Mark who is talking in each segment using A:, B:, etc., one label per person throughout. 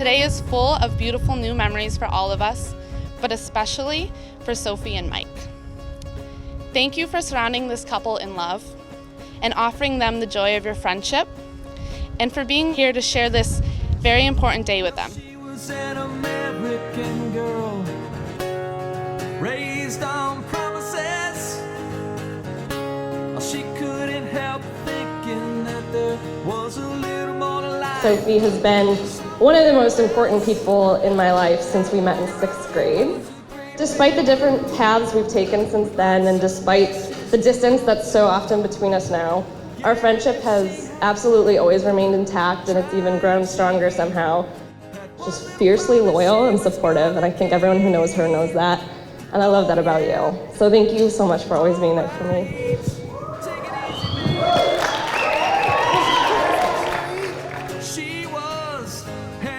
A: Today is full of beautiful new memories for all of us, but especially for Sophie and Mike. Thank you for surrounding this couple in love and offering them the joy of your friendship, and for being here to share this very important day with them.
B: She was an American girl, raised on promises. She couldn't help thinking that there was a little more to life.
C: Sophie has been one of the most important people in my life since we met in 6th grade. Despite the different paths we've taken since then, and despite the distance that's so often between us now, our friendship has absolutely always remained intact, and it's even grown stronger somehow. She's fiercely loyal and supportive, and I think everyone who knows her knows that, and I love that about you. So thank you so much for always being there for me.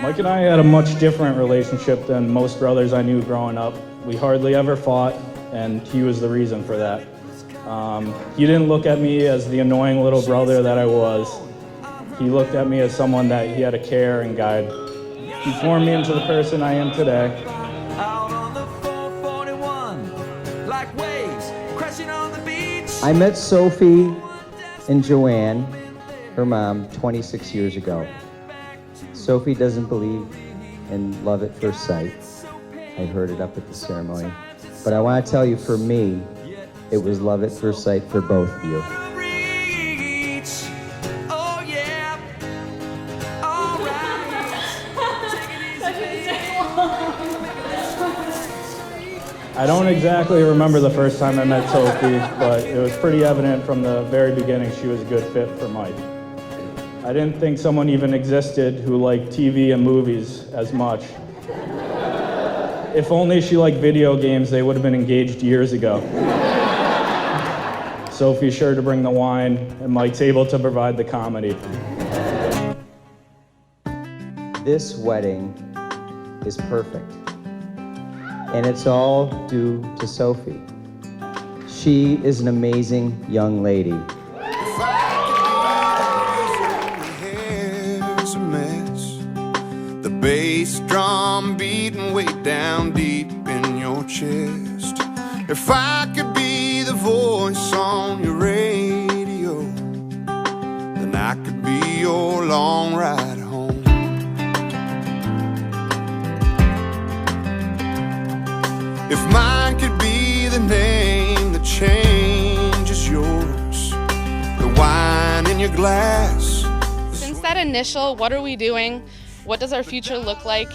D: Mike and I had a much different relationship than most brothers I knew growing up. We hardly ever fought, and he was the reason for that. He didn't look at me as the annoying little brother that I was. He looked at me as someone that he had to care and guide. He formed me into the person I am today.
B: Out on the 441, like waves crashing on the beach.
E: I met Sophie and Joanne, her mom, 26 years ago. Sophie doesn't believe in love at first sight. I heard it up at the ceremony. But I want to tell you, for me, it was love at first sight for both of you.
B: Oh yeah. All right.
D: I don't exactly remember the first time I met Sophie, but it was pretty evident from the very beginning she was a good fit for Mike. I didn't think someone even existed who liked TV and movies as much. If only she liked video games, they would have been engaged years ago. Sophie's sure to bring the wine, and Mike's able to provide the comedy.
E: This wedding is perfect. And it's all due to Sophie. She is an amazing young lady.
F: The bass drum beating way down deep in your chest. If I could be the voice on your radio, then I could be your long ride home. If mine could be the name that changes yours, the wine in your glass.
A: Since that initial "what are we doing? What does our future look like?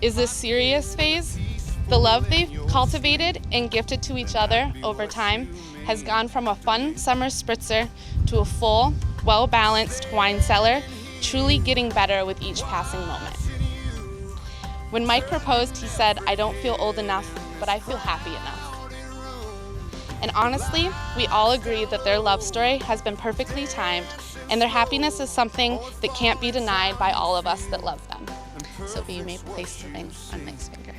A: Is this serious?" phase, the love they've cultivated and gifted to each other over time has gone from a fun summer spritzer to a full, well-balanced wine cellar, truly getting better with each passing moment. When Mike proposed, he said, "I don't feel old enough, but I feel happy enough." And honestly, we all agree that their love story has been perfectly timed, and their happiness is something that can't be denied by all of us that love them. Sophie, you may place the ring on Mike's finger.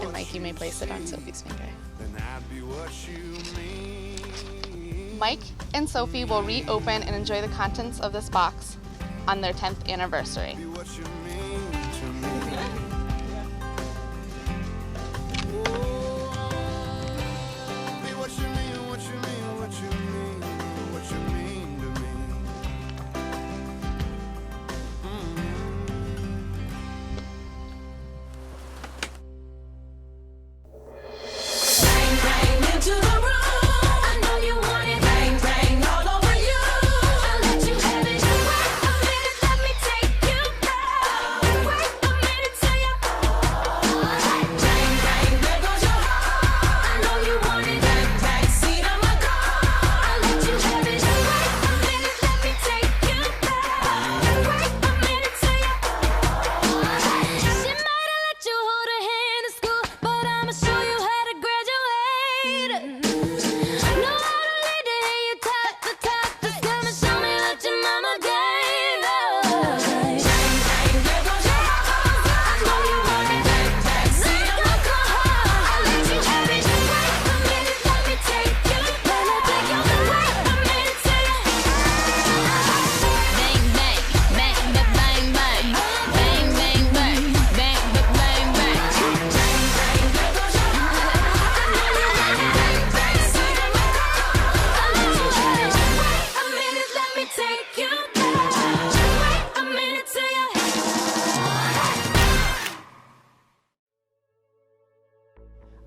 A: And Mike, you may place it on Sophie's finger. Mike and Sophie will reopen and enjoy the contents of this box on their 10th anniversary.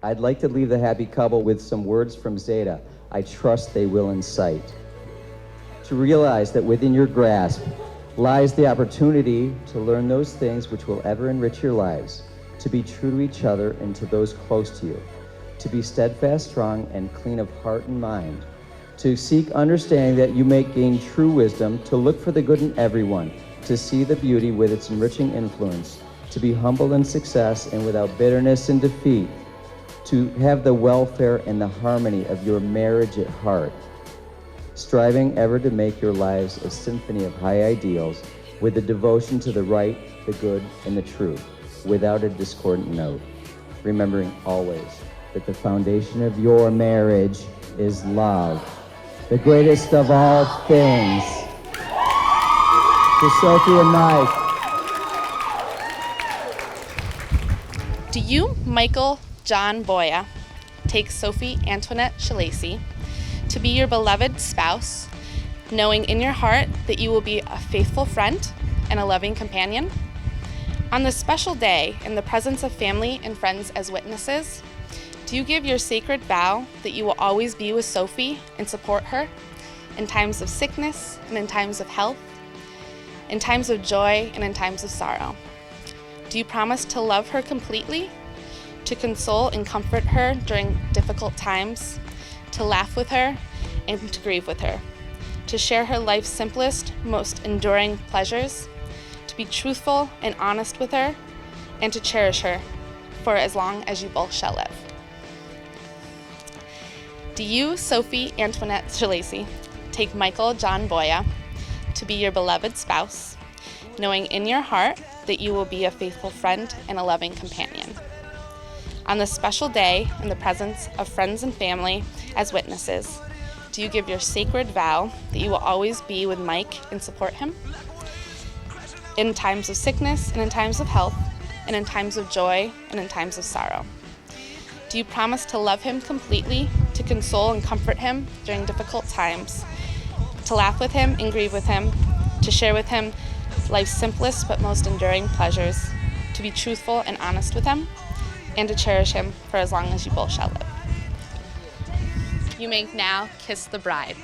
E: I'd like to leave the happy couple with some words from Zeta. I trust they will incite. To realize that within your grasp lies the opportunity to learn those things which will ever enrich your lives, to be true to each other and to those close to you, to be steadfast, strong, and clean of heart and mind, to seek understanding that you may gain true wisdom, to look for the good in everyone, to see the beauty with its enriching influence, to be humble in success and without bitterness and defeat, to have the welfare and the harmony of your marriage at heart, striving ever to make your lives a symphony of high ideals with a devotion to the right, the good, and the true, without a discordant note, remembering always that the foundation of your marriage is love, the greatest of all things. To Sophie and Mike.
A: Do you, Michael John Boya, take Sophie Antoinette Shalacy to be your beloved spouse, knowing in your heart that you will be a faithful friend and a loving companion? On this special day, in the presence of family and friends as witnesses, do you give your sacred vow that you will always be with Sophie and support her in times of sickness and in times of health, in times of joy and in times of sorrow? Do you promise to love her completely, to console and comfort her during difficult times, to laugh with her and to grieve with her, to share her life's simplest, most enduring pleasures, to be truthful and honest with her, and to cherish her for as long as you both shall live? Do you, Sophie Antoinette Shalacy, take Michael John Boya to be your beloved spouse, knowing in your heart that you will be a faithful friend and a loving companion? On this special day, in the presence of friends and family as witnesses, do you give your sacred vow that you will always be with Mike and support him in times of sickness and in times of health, and in times of joy and in times of sorrow? Do you promise to love him completely, to console and comfort him during difficult times, to laugh with him and grieve with him, to share with him life's simplest but most enduring pleasures, to be truthful and honest with him, and to cherish him for as long as you both shall live? You may now kiss the bride.